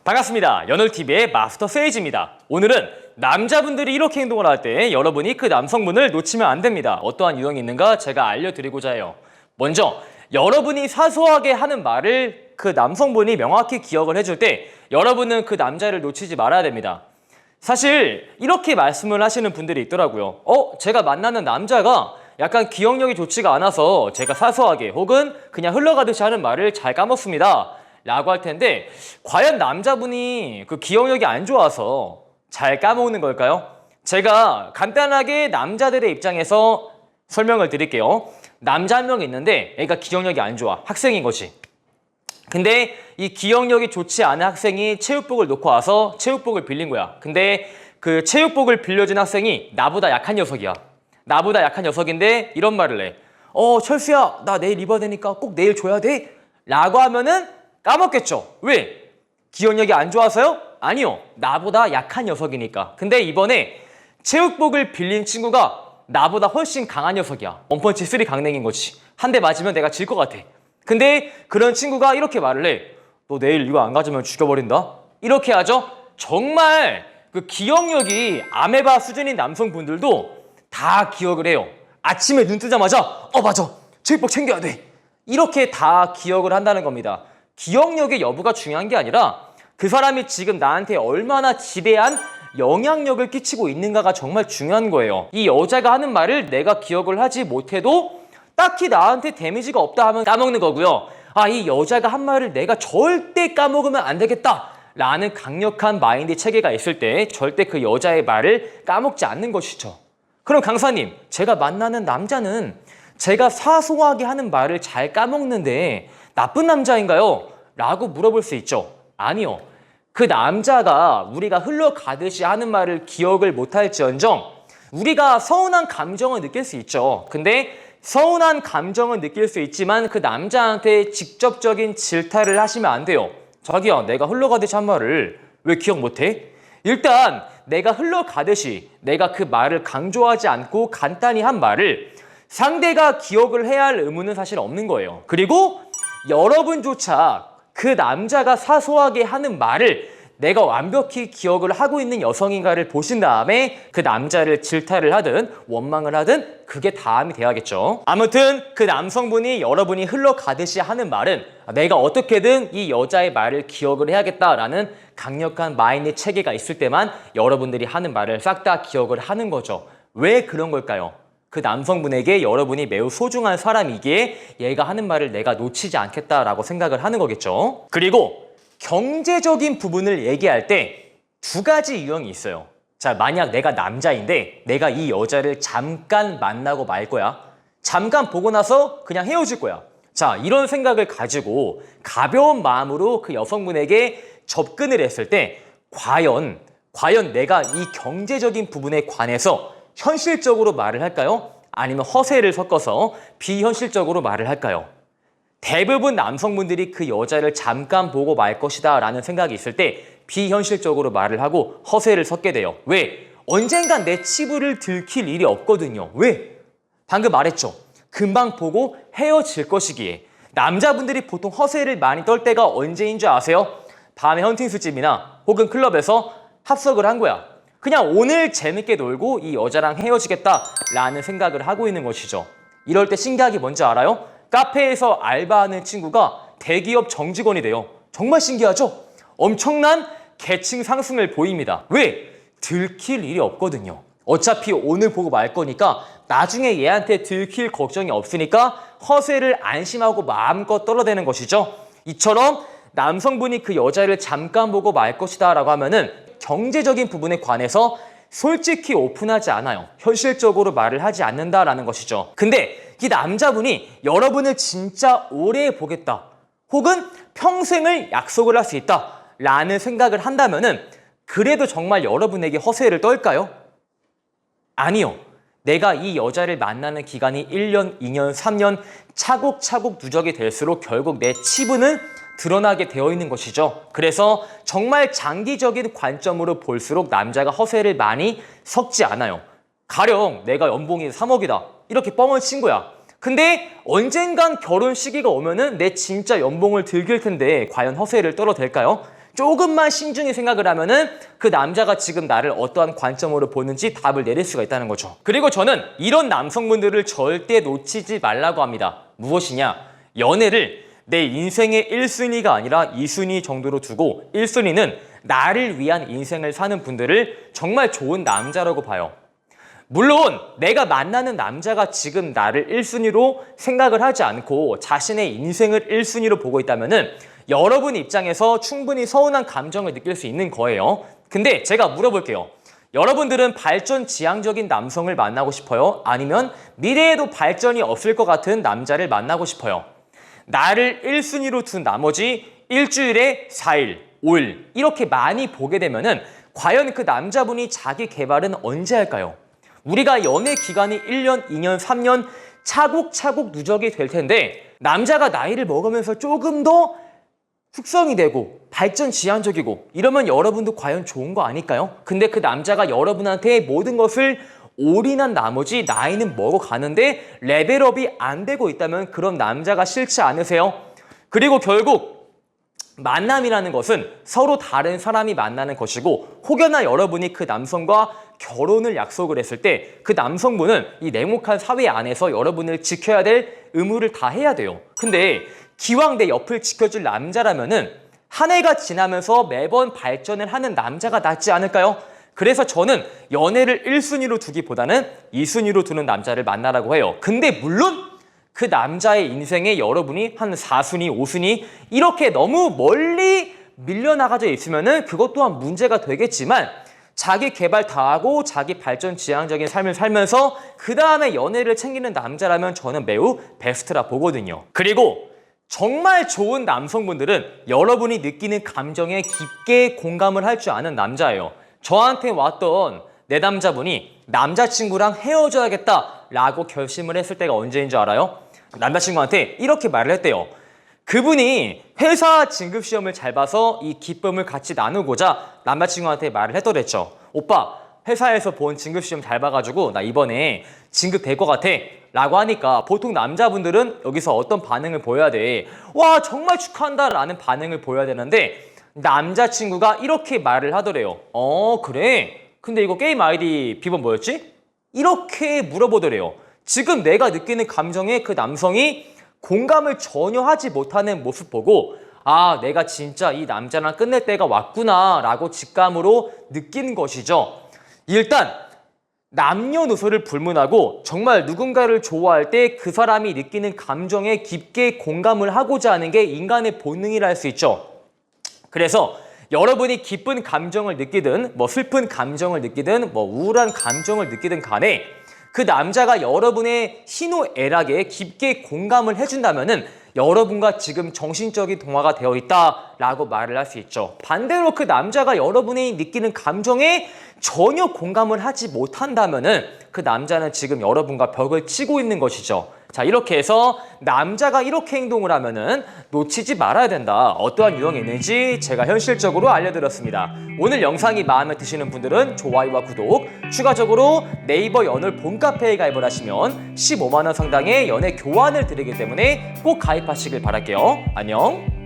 반갑습니다. 연월TV의 마스터 세이지입니다. 오늘은 남자분들이 이렇게 행동을 할 때 여러분이 그 남성분을 놓치면 안 됩니다. 어떠한 유형이 있는가 제가 알려드리고자 해요. 먼저 여러분이 사소하게 하는 말을 그 남성분이 명확히 기억을 해줄 때 여러분은 그 남자를 놓치지 말아야 됩니다. 사실 이렇게 말씀을 하시는 분들이 있더라고요. 제가 만나는 남자가 약간 기억력이 좋지가 않아서 제가 사소하게 혹은 그냥 흘러가듯이 하는 말을 잘 까먹습니다. 라고 할 텐데 과연 남자분이 그 기억력이 안 좋아서 잘 까먹는 걸까요? 제가 간단하게 남자들의 입장에서 설명을 드릴게요. 남자 한 명 있는데 애가 기억력이 안 좋아. 학생인 거지. 근데 이 기억력이 좋지 않은 학생이 체육복을 놓고 와서 체육복을 빌린 거야. 근데 그 체육복을 빌려준 학생이 나보다 약한 녀석이야. 나보다 약한 녀석인데 이런 말을 해. 철수야, 나 내일 입어야 되니까 꼭 내일 줘야 돼? 라고 하면은 까먹겠죠. 왜? 기억력이 안 좋아서요? 아니요. 나보다 약한 녀석이니까. 근데 이번에 체육복을 빌린 친구가 나보다 훨씬 강한 녀석이야. 원펀치 3 강냉인 거지. 한 대 맞으면 내가 질 것 같아. 근데 그런 친구가 이렇게 말을 해. 너 내일 이거 안 가져면 죽여버린다? 이렇게 하죠. 정말 그 기억력이 아메바 수준인 남성분들도 다 기억을 해요. 아침에 눈 뜨자마자 맞아. 체육복 챙겨야 돼. 이렇게 다 기억을 한다는 겁니다. 기억력의 여부가 중요한 게 아니라 그 사람이 지금 나한테 얼마나 지대한 영향력을 끼치고 있는가가 정말 중요한 거예요. 이 여자가 하는 말을 내가 기억을 하지 못해도 딱히 나한테 데미지가 없다 하면 까먹는 거고요. 이 여자가 한 말을 내가 절대 까먹으면 안 되겠다 라는 강력한 마인드 체계가 있을 때 절대 그 여자의 말을 까먹지 않는 것이죠. 그럼 강사님, 제가 만나는 남자는 제가 사소하게 하는 말을 잘 까먹는데 나쁜 남자인가요? 라고 물어볼 수 있죠. 아니요. 그 남자가 우리가 흘러가듯이 하는 말을 기억을 못할지언정 우리가 서운한 감정을 느낄 수 있죠. 근데 서운한 감정을 느낄 수 있지만 그 남자한테 직접적인 질타를 하시면 안 돼요. 자기야, 내가 흘러가듯이 한 말을 왜 기억 못해? 일단 내가 흘러가듯이 내가 그 말을 강조하지 않고 간단히 한 말을 상대가 기억을 해야 할 의무는 사실 없는 거예요. 그리고 여러분조차 그 남자가 사소하게 하는 말을 내가 완벽히 기억을 하고 있는 여성인가를 보신 다음에 그 남자를 질타를 하든 원망을 하든 그게 다음이 돼야겠죠. 아무튼 그 남성분이 여러분이 흘러가듯이 하는 말은 내가 어떻게든 이 여자의 말을 기억을 해야겠다라는 강력한 마인드 체계가 있을 때만 여러분들이 하는 말을 싹 다 기억을 하는 거죠. 왜 그런 걸까요? 그 남성분에게 여러분이 매우 소중한 사람이기에 얘가 하는 말을 내가 놓치지 않겠다라고 생각을 하는 거겠죠. 그리고 경제적인 부분을 얘기할 때 두 가지 유형이 있어요. 자, 만약 내가 남자인데 내가 이 여자를 잠깐 만나고 말 거야. 잠깐 보고 나서 그냥 헤어질 거야. 자, 이런 생각을 가지고 가벼운 마음으로 그 여성분에게 접근을 했을 때 과연 내가 이 경제적인 부분에 관해서 현실적으로 말을 할까요? 아니면 허세를 섞어서 비현실적으로 말을 할까요? 대부분 남성분들이 그 여자를 잠깐 보고 말 것이다 라는 생각이 있을 때 비현실적으로 말을 하고 허세를 섞게 돼요. 왜? 언젠간 내 치부를 들킬 일이 없거든요. 왜? 방금 말했죠. 금방 보고 헤어질 것이기에. 남자분들이 보통 허세를 많이 떨 때가 언제인 줄 아세요? 밤에 헌팅수집이나 혹은 클럽에서 합석을 한 거야. 그냥 오늘 재밌게 놀고 이 여자랑 헤어지겠다라는 생각을 하고 있는 것이죠. 이럴 때 신기한 게 뭔지 알아요? 카페에서 알바하는 친구가 대기업 정직원이 돼요. 정말 신기하죠? 엄청난 계층 상승을 보입니다. 왜? 들킬 일이 없거든요. 어차피 오늘 보고 말 거니까 나중에 얘한테 들킬 걱정이 없으니까 허세를 안심하고 마음껏 떨어대는 것이죠. 이처럼 남성분이 그 여자를 잠깐 보고 말 것이다 라고 하면은 경제적인 부분에 관해서 솔직히 오픈하지 않아요. 현실적으로 말을 하지 않는다라는 것이죠. 근데 이 남자분이 여러분을 진짜 오래 보겠다 혹은 평생을 약속을 할 수 있다 라는 생각을 한다면은 그래도 정말 여러분에게 허세를 떨까요? 아니요. 내가 이 여자를 만나는 기간이 1년, 2년, 3년 차곡차곡 누적이 될수록 결국 내 치부는 드러나게 되어 있는 것이죠. 그래서 정말 장기적인 관점으로 볼수록 남자가 허세를 많이 섞지 않아요. 가령 내가 연봉이 3억이다. 이렇게 뻥을 친 거야. 근데 언젠간 결혼 시기가 오면은 내 진짜 연봉을 들길 텐데 과연 허세를 떨어댈까요? 조금만 신중히 생각을 하면은 그 남자가 지금 나를 어떠한 관점으로 보는지 답을 내릴 수가 있다는 거죠. 그리고 저는 이런 남성분들을 절대 놓치지 말라고 합니다. 무엇이냐? 연애를 내 인생의 1순위가 아니라 2순위 정도로 두고 1순위는 나를 위한 인생을 사는 분들을 정말 좋은 남자라고 봐요. 물론 내가 만나는 남자가 지금 나를 1순위로 생각을 하지 않고 자신의 인생을 1순위로 보고 있다면은 여러분 입장에서 충분히 서운한 감정을 느낄 수 있는 거예요. 근데 제가 물어볼게요. 여러분들은 발전 지향적인 남성을 만나고 싶어요? 아니면 미래에도 발전이 없을 것 같은 남자를 만나고 싶어요? 나를 1순위로 둔 나머지 일주일에 4일, 5일 이렇게 많이 보게 되면은 과연 그 남자분이 자기 개발은 언제 할까요? 우리가 연애 기간이 1년, 2년, 3년 차곡차곡 누적이 될 텐데 남자가 나이를 먹으면서 조금 더 숙성이 되고 발전 지향적이고 이러면 여러분도 과연 좋은 거 아닐까요? 근데 그 남자가 여러분한테 모든 것을 올인한 나머지 나이는 먹어가는데 레벨업이 안 되고 있다면 그런 남자가 싫지 않으세요? 그리고 결국 만남이라는 것은 서로 다른 사람이 만나는 것이고 혹여나 여러분이 그 남성과 결혼을 약속을 했을 때 그 남성분은 이 냉혹한 사회 안에서 여러분을 지켜야 될 의무를 다 해야 돼요. 근데 기왕 내 옆을 지켜줄 남자라면은 한 해가 지나면서 매번 발전을 하는 남자가 낫지 않을까요? 그래서 저는 연애를 1순위로 두기보다는 2순위로 두는 남자를 만나라고 해요. 근데 물론 그 남자의 인생에 여러분이 한 4순위, 5순위 이렇게 너무 멀리 밀려나가져 있으면은 그것 또한 문제가 되겠지만 자기 개발 다 하고 자기 발전 지향적인 삶을 살면서 그 다음에 연애를 챙기는 남자라면 저는 매우 베스트라 보거든요. 그리고 정말 좋은 남성분들은 여러분이 느끼는 감정에 깊게 공감을 할 줄 아는 남자예요. 저한테 왔던 내 남자분이 남자친구랑 헤어져야겠다라고 결심을 했을 때가 언제인 줄 알아요? 남자친구한테 이렇게 말을 했대요. 그분이 회사 진급시험을 잘 봐서 이 기쁨을 같이 나누고자 남자친구한테 말을 했더랬죠. 오빠, 회사에서 본 진급시험 잘 봐가지고 나 이번에 진급될 것 같아 라고 하니까 보통 남자분들은 여기서 어떤 반응을 보여야 돼? 와, 정말 축하한다 라는 반응을 보여야 되는데 남자친구가 이렇게 말을 하더래요. 그래? 근데 이거 게임 아이디 비번 뭐였지? 이렇게 물어보더래요. 지금 내가 느끼는 감정에 그 남성이 공감을 전혀 하지 못하는 모습 보고 아, 내가 진짜 이 남자랑 끝낼 때가 왔구나 라고 직감으로 느끼는 것이죠. 일단 남녀노소를 불문하고 정말 누군가를 좋아할 때 그 사람이 느끼는 감정에 깊게 공감을 하고자 하는 게 인간의 본능이라 할 수 있죠. 그래서 여러분이 기쁜 감정을 느끼든 슬픈 감정을 느끼든 우울한 감정을 느끼든 간에 그 남자가 여러분의 희노애락에 깊게 공감을 해준다면은 여러분과 지금 정신적인 동화가 되어 있다라고 말을 할 수 있죠. 반대로 그 남자가 여러분이 느끼는 감정에 전혀 공감을 하지 못한다면은 그 남자는 지금 여러분과 벽을 치고 있는 것이죠. 자, 이렇게 해서 남자가 이렇게 행동을 하면은 놓치지 말아야 된다. 어떠한 유형이 있는지 제가 현실적으로 알려드렸습니다. 오늘 영상이 마음에 드시는 분들은 좋아요와 구독, 추가적으로 네이버 연애 봄카페에 가입을 하시면 15만 원 상당의 연애 교환을 드리기 때문에 꼭 가입하시길 바랄게요. 안녕.